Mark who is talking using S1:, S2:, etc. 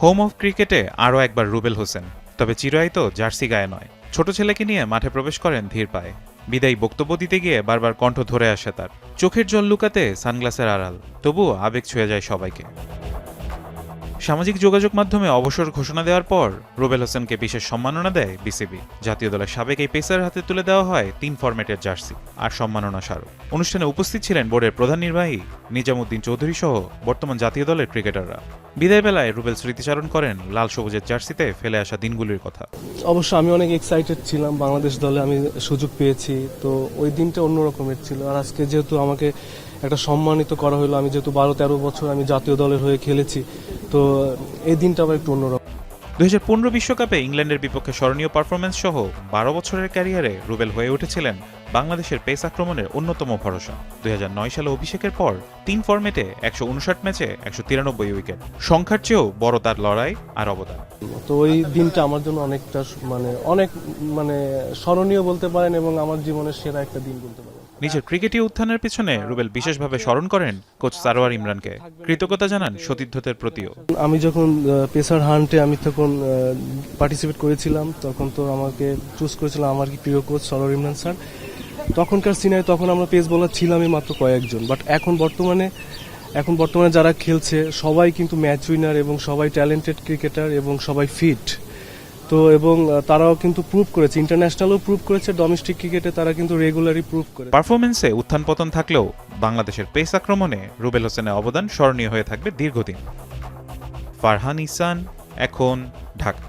S1: Home of ক্রিকেটে আরও একবার রুবেল হোসেন, তবে চিরায়ত জার্সি গায়ে নয়। ছোট ছেলেকে নিয়ে মাঠে প্রবেশ করেন ধীর পায়ে। বিদায়ী বক্তব্য দিতে গিয়ে বারবার কণ্ঠ ধরে আসে তার। চোখের জল লুকাতে সানগ্লাসের আড়াল, তবুও আবেগ ছুঁয়ে যায় সবাইকে। সামাজিক যোগাযোগ মাধ্যমে অবসর ঘোষণা দেওয়ার পর রুবেল হোসেনকে বিশেষ সম্মাননা দেয় বিসিবি। জাতীয় দলের সাবেক এই পেসারের হাতে তুলে দেওয়া হয় 3 ফরম্যাটের জার্সি আর সম্মাননা স্মারক। অনুষ্ঠানে উপস্থিত ছিলেন বোর্ডের প্রধান নির্বাহী নিজামুদ্দিন চৌধুরী সহ বর্তমান জাতীয় দলের ক্রিকেটাররা। বিদায় বেলায় রুবেল স্মৃতিচারণ করেন লাল সবুজের জার্সিতে ফেলে আসা দিনগুলির কথা।
S2: অবশ্য আমি অনেক এক্সাইটেড ছিলাম, বাংলাদেশ দলে আমি সুযোগ পেয়েছি, তো ওই দিনটা অন্য রকমের ছিল। আর আজকে যেহেতু আমাকে একটা সম্মানিত করা হলো, আমি যেহেতু 12-13 বছর আমি জাতীয় দলের হয়ে খেলেছি, তো এই দিনটা আবার একটু অন্যরকম।
S1: 2015 বিশ্বকাপে ইংল্যান্ডের বিপক্ষে স্মরণীয় পারফরম্যান্স সহ 12 বছরের ক্যারিয়ারে রুবেল হয়ে উঠেছিলেন বাংলাদেশের পেস আক্রমণের অন্যতম ভরসা। 2009 সালে অভিষেকের পর 3 ফরম্যাটে 159 ম্যাচে 193 উইকেট, সংখ্যার চেয়েও বড় তার লড়াই আর অবদান।
S2: তো ওই দিনটা আমার জন্য অনেকটা অনেক স্মরণীয় বলতে পারেন, এবং আমার জীবনের সেরা একটা দিন বলতে পারেন।
S1: নিজের ক্রিকেটীয় উত্থানের পেছনে রুবেল বিশেষভাবে স্মরণ করেন কোচ সারোয়ার ইমরানকে। কৃতজ্ঞতা জানান সতীর্থদের প্রতিও।
S2: আমি যখন পেসার হান্টে আমি তখন পার্টিসিপেট করেছিলাম, তখন তো আমাকে চুজ করেছিলাম আমার কি প্রিয় কোচ সারোয়ার ইমরান স্যার। তখনকার সিনারি তখন আমরা পেস বোলার ছিলামই মাত্র কয়েকজন, বাট এখন বর্তমানে যারা খেলছে সবাই কিন্তু ম্যাচ উইনার এবং সবাই ট্যালেন্টেড ক্রিকেটার এবং সবাই ফিট। তো এবং তারাও কিন্তু প্রুভ করেছে, ইন্টারন্যাশনালও প্রুভ করেছে, ডোমেস্টিক ক্রিকেটে তারা কিন্তু রেগুলারই প্রুভ করে।
S1: পারফরম্যান্সে উত্থান পতন থাকলেও বাংলাদেশের পেস আক্রমণে রুবেল হোসেনের অবদান স্মরণীয় হয়ে থাকবে দীর্ঘদিন। ফারহান ইহসান, এখন, ঢাকা।